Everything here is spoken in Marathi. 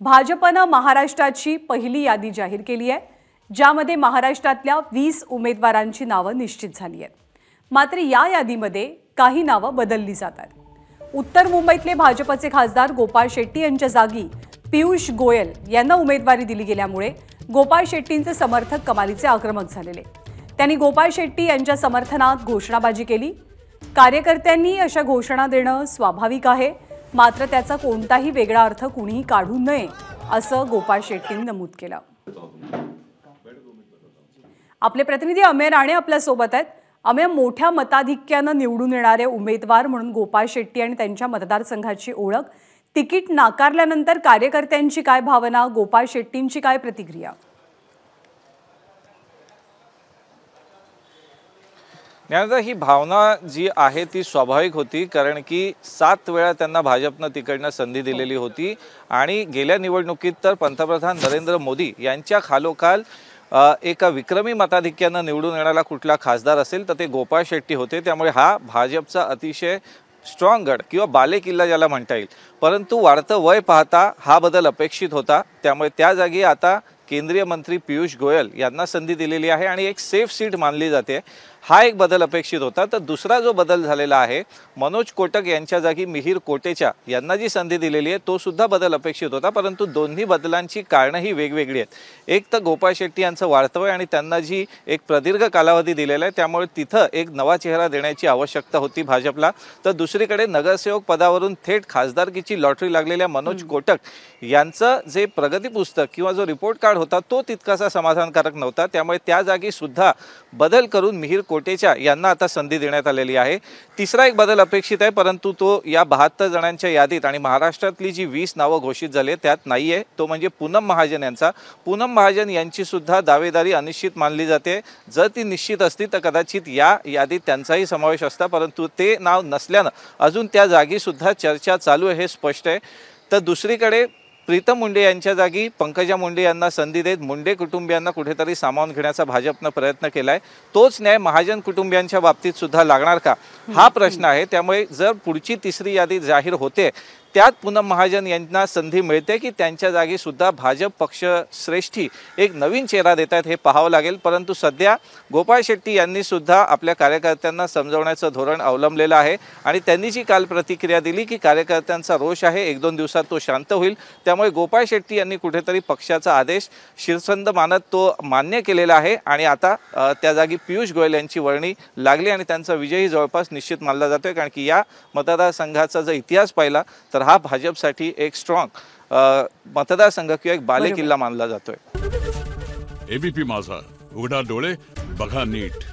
भाजपने महाराष्ट्राची पहिली यादी जाहीर केली आहे, ज्यामध्ये महाराष्ट्रातल्या 20 उमेदवारांची नावे निश्चित झाली आहेत। मात्र या यादीमध्ये काही नावे बदलली जातात। उत्तर मुंबईतले भाजपचे खासदार गोपाळ शेट्टी यांच्या जागी पियुष गोयल यांना उमेदवारी दिली गेल्यामुळे गोपाळ शेट्टींचे समर्थक कमालीचे आक्रमक झालेले। त्यांनी गोपाळ शेट्टी यांच्या समर्थनात घोषणाबाजी केली। कार्यकर्त्यांनी अशा घोषणा देणं स्वाभाविक आहे, मात्र त्याचा कोणताही वेगळा अर्थ कुणीही काढू नये असं गोपाळ शेट्टींनी नमूद केलं। आपले प्रतिनिधी अमेय राणे आपल्या सोबत आहेत। अमेय, मोठ्या मताधिक्याने निवडून येणारे उमेदवार म्हणून गोपाळ शेट्टी आणि त्यांच्या मतदारसंघाची ओळख, तिकीट नाकारल्यानंतर कार्यकर्त्यांची काय भावना, गोपाळ शेट्टींची काय प्रतिक्रिया? न्यायदा ही भावना जी आहे ती स्वाभाविक होती, कारण की 7 वेळा त्यांना भाजपने तिकडनं संधी दिलेली होती आणि गेल्या निवडणुकीत तर पंतप्रधान नरेंद्र मोदी यांच्या खालोखाल एका विक्रमी मताधिक्याने निवडून येणारा कुठला खासदार असेल तर ते गोपाळ शेट्टी होते। त्यामुळे हा भाजपचा अतिशय स्ट्रॉंग गड किंवा बालेकिल्ला ज्याला म्हणता येईल। परंतु वाढतं वय पाहता हा बदल अपेक्षित होता, त्यामुळे त्या जागी आता केंद्रीय मंत्री पियुष गोयल यांना संधी दिलेली आहे आणि एक सेफ सीट मानली जाते। हा एक बदल अपेक्षित होता। तर दुसरा जो बदल झालेला आहे, मनोज कोटक यांच्या जागी मिहिर कोटेचा यांना जी संधी दिलेली आहे तो सुद्धा बदल अपेक्षित होता, परंतु दोन्ही बदलांची कारणं ही वेगवेगळी आहेत। एक तर गोपाळ शेट्टी यांचं वाढतं वय आणि त्यांना जी एक प्रदीर्घ कालावधी दिलेला आहे, त्यामुळे तिथं एक नवा चेहरा देण्याची आवश्यकता होती भाजपला। तर दुसरीकडे नगरसेवक पदावरून थेट खासदारकीची लॉटरी लागलेल्या मनोज कोटक यांचं जे प्रगती पुस्तक किंवा जो रिपोर्ट कार्ड होता तो तितकासा समाधानकारक नव्हता, त्यामुळे त्या जागी सुद्धा बदल करून मिहिर कोटेचा यांना आता संधी देण्यात आलेली आहे। तिसरा एक बदल अपेक्षित आहे, परंतु तो या 72 जणांच्या यादीत आणि महाराष्ट्रातली जी 20 नावं घोषित झाली त्यात नाहीये, तो म्हणजे पूनम महाजन यांचा। पूनम महाजन यांची सुद्धा दावेदारी अनिश्चित मानली जाते। जर ती निश्चित असती तर कदाचित या यादीत त्यांचाही समावेश असता, परंतु ते नाव नसल्यानं अजून त्या जागी सुद्धा चर्चा चालू आहे हे स्पष्ट आहे। तर दुसरीकडे प्रीतम मुंडे यांच्या जागी पंकजा मुंडे यांना संधी देत मुंडे कुटुंबियांना कुठेतरी सामावून घेण्याचा भाजपने प्रयत्न केलाय। तोच न्याय महाजन कुटुंबियांच्या बाबतीत सुद्धा लागणार का हा प्रश्न आहे। त्यामुळे जर पुढची तिसरी यादी जाहीर होते त्यात पूनम महाजन यांना संधी मिळते की त्यांच्या जागी सुद्धा भाजप पक्ष श्रेष्ठी एक नवीन चेहरा देत आहेत हे पाहावं लागेल। परंतु सध्या गोपाळ शेट्टी यांनी सुद्धा आपल्या कार्यकर्त्यांना समजवण्याचं धोरण अवलंबलेलं आहे आणि त्यांनी जी काल प्रतिक्रिया दिली की कार्यकर्त्यांचा रोष आहे, 1-2 दिवसात तो शांत होईल। त्यामुळे गोपाळ शेट्टी यांनी कुठेतरी पक्षाचा आदेश शिरसंद मानत तो मान्य केलेला आहे आणि आता त्या जागी पियुष गोयल यांची वर्णी लागली आणि त्यांचा विजयही जवळपास निश्चित मानला जातोय, कारण की या मतदारसंघाचा जर इतिहास पाहिला तर हा भाजपसाठी एक स्ट्रॉंग मतदारसंघ किंवा एक बालेकिल्ला मानला जातोय। एबीपी माझा, उघडा डोळे बघा नीट।